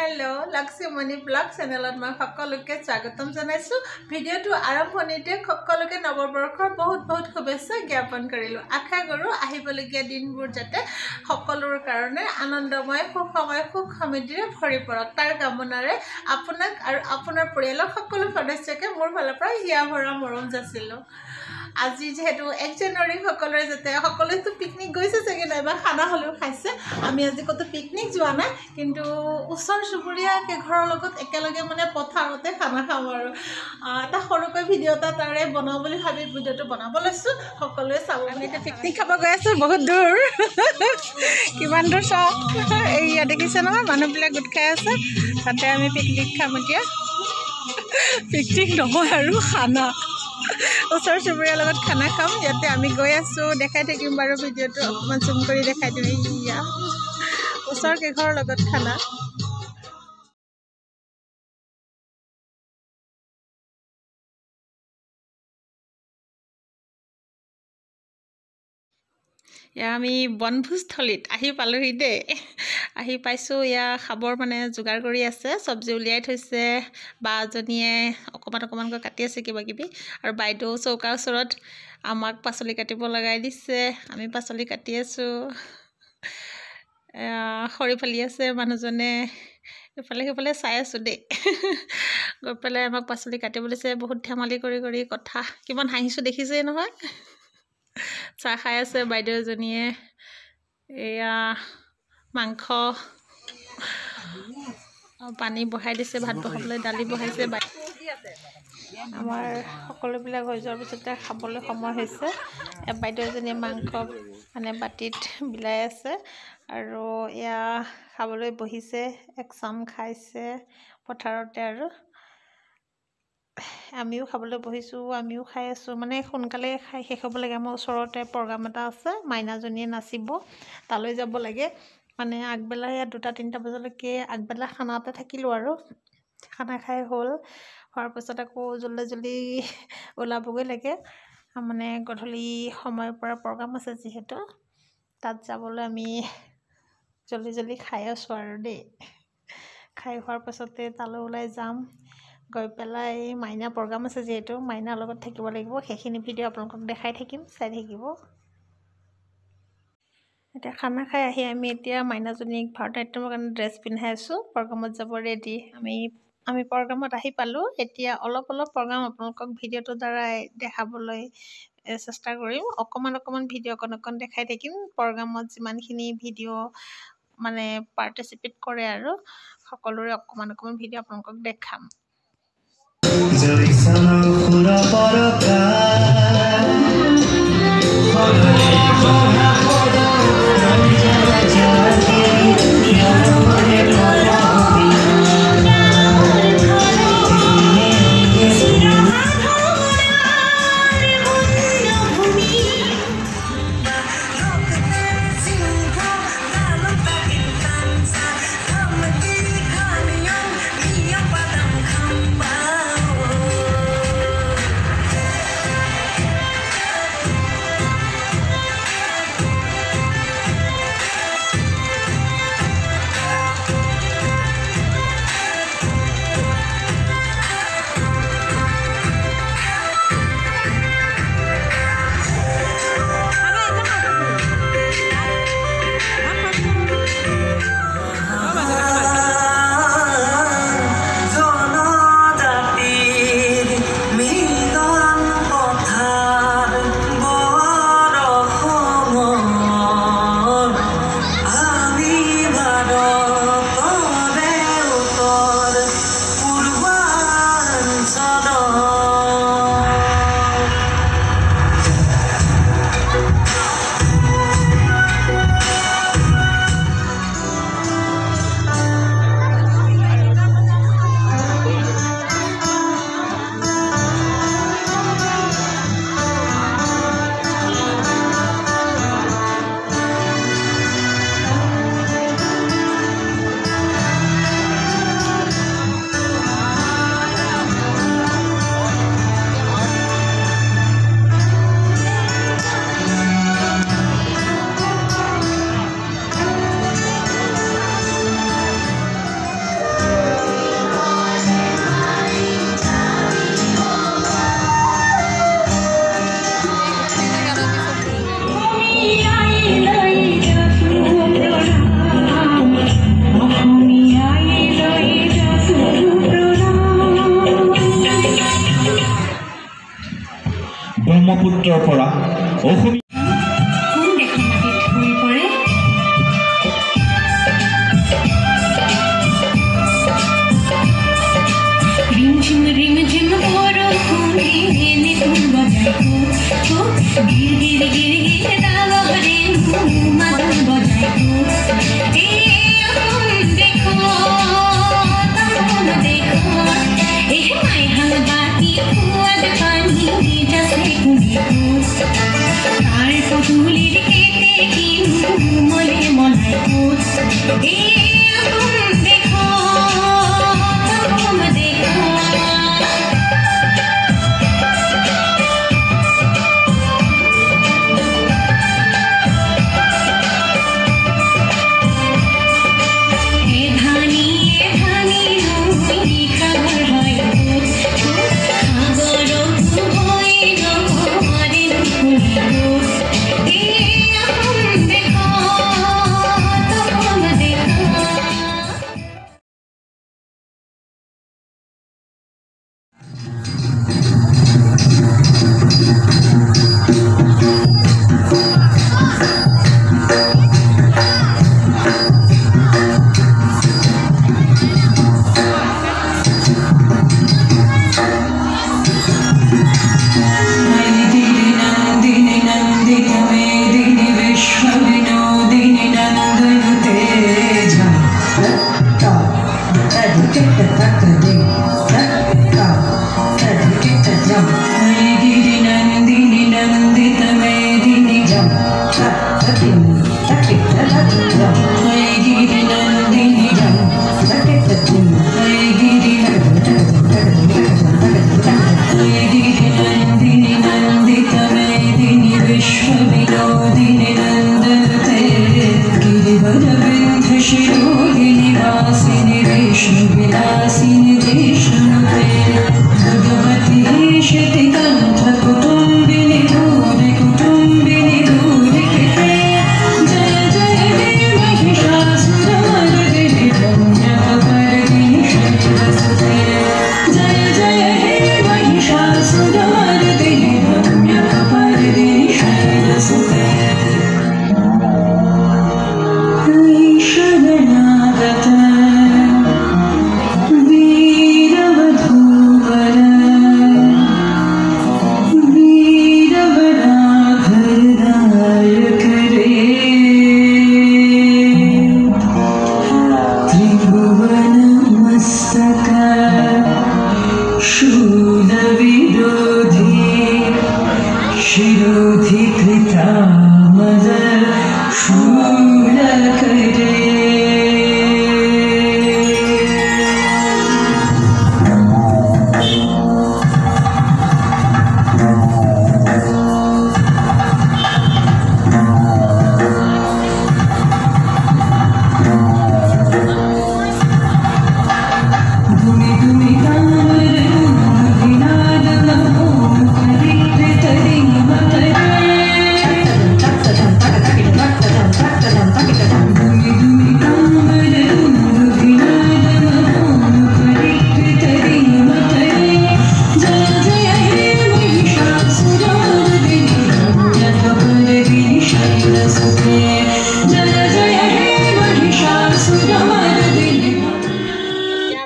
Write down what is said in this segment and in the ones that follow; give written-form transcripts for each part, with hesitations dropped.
hello लक्ष्मीमणि blog channel मैं सकलोके स्वागतम जानाइछु video आरम्भणिते सकलोके नवबर्षर बहुत बहुत शुभेच्छा ज्ञापन करिलो आशा करू आहिबलगिया दिनबुर जाते सकलोर कारणे आनंदमय सुखमय सुख समृद्धिरे भरि परक तार कामनारे आपनाक आरु आपनार परियालक सकलो सदस्यके मोर फाলৰ পৰা হিয়া ভৰা মৰম যাচিলো আজি যেহেতু 1 জানুৱাৰী সকলোৰে যাতে সকলোতো পিকনিক গৈছে চাগে নাইবা খানা হলেও খাইছে আমি আজি কত পিকনিক যোৱা নাই কিন্তু ওচৰ সুবুৰীয়া কে ঘৰৰ লগত একেলগে মানে পথাৰতে খানা খাম আৰু এটা সৰুকৈ ভিডিও এটা তাৰে বনাও বুলি ভাবি ভিডিওটো বনাব লৈছো সকলোৱে চাব আমি এটা পিকনিক খাব গৈ আছো বহুত দূৰ কিমান দূৰ চাও এইয়া দেখিছে নহয় মানুহবিলাক গোট খাই আছে তাতে আমি পিকনিক খাম এতিয়া পিকনিক নহয় আৰু খানা ওচৰ সুবুৰীয়াৰ লগত খানা খাম ইয়াতে আমি গৈ আছো দেখাই থাকিম বাৰু ভিডিওটো অকমান জুম কৰি দেখাই দিম ইয়া ওচৰ কে ঘৰৰ লগত খানা या আমি বনভোজস্থলীত আহি পালোহি দে আহি পাইছো ইয়া খাবৰ মানে যোগাৰ কৰি আছে সবজি উলিয়াই থৈছে বাজনীয়ে অকমান কাটি আছে কিবা কিবি আৰু বাইদেউ চৌকা ওচৰত আমাক পাচলি কাটিব লগাই দিছে আমি পাচলি কাটি আছো খৰি ফালি আছে মানুহজনে এফালে চাই আছো দে গৈ পেলাই আমাক পাচলি কাটিব দিছে বহুত ধেমালি কৰি কথা কিমান হাঁহিছো দেখিছে নহয় চাহ খাই আছে বাইদেউ জনীয়ে এয়া মাংস পানী বহাই দিছে ভাত বহাবলৈ দালি বহাইছে আমাৰ সকলোবিলাক হৈ যোৱাৰ পিছতে খাবলৈ সময় হৈছে বাইদেউ জনীয়ে মাংস মানে বাটিত বিলাই আছে আৰু এয়া খাবলৈ বহিছে এক চাম খাইছে পথাৰতে আৰু আমিও খাবলৈ বহিছো আমিও খাই আছো মানে সোনকালে খাই শেষ হ'ব লাগে আমাৰ ওচৰতে প্ৰগ্ৰাম এটা আছে মাইনাজনীয়ে নাচিব তালৈ যাব লাগে মানে আগবেলা 2-3 বজালৈকে আগবেলা খানাতে থাকিলো আৰু খানা খাই হ'ল হোৱাৰ পিছত আকৌ জলদি ওলাবগৈ লাগে মানে গধূলি সময়ৰ পৰা প্ৰগ্ৰাম আছে যিহেতু তাত যাবলৈ আমি জলদি খাই আছো আৰু দেই খাই হোৱাৰ পিছতে তালৈ ওলাই যাম গৈ পেলাই মাইনা প্ৰগ্ৰাম আছে যেহেতু মাইনাৰ লগত থাকিব লাগিব সেইখিনি ভিডিও আপোনালোকক দেখাই থাকিম চাই থাকিব এতিয়া খানা খাই আহি আমি এতিয়া মাইনাজনীক ভাৰতনাট্যমৰ কাৰণে ড্ৰেছ পিন্ধাই আছো প্ৰগ্ৰামত যাব ৰেডি আমি প্ৰগ্ৰামত আহি পালো এতিয়া অলপ প্ৰগ্ৰাম আপোনালোকক ভিডিওটোৰ দ্বাৰা দেখাবলৈ চেষ্টা কৰিম অকমান ভিডিও অকন দেখাই থাকিম প্ৰগ্ৰামত যিমানখিনি ভিডিও মানে পাৰ্টিসিপেট কৰে আৰু সকলোৰে অকমান ভিডিও আপোনালোকক দেখাম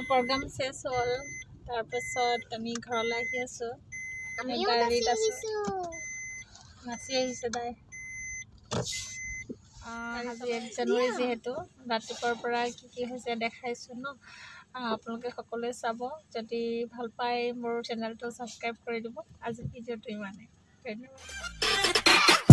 program শেষ হল তাৰপিছত আমি ঘৰলৈ আহি আছো গাড়ীত আছো নাচি আহিছে তাই আজি 1 জানুৱাৰী যেহেতু ৰাতিপুৱাৰ পৰা কি হৈছে দেখাইছো ন আপোনালোকে সকলোৱে চাব যদি ভাল পায় মোৰ চেনেলটো সাবস্ক্ৰাইব কৰি দিব আজি ভিডিঅ'টো ইমানেই ধন্যবাদ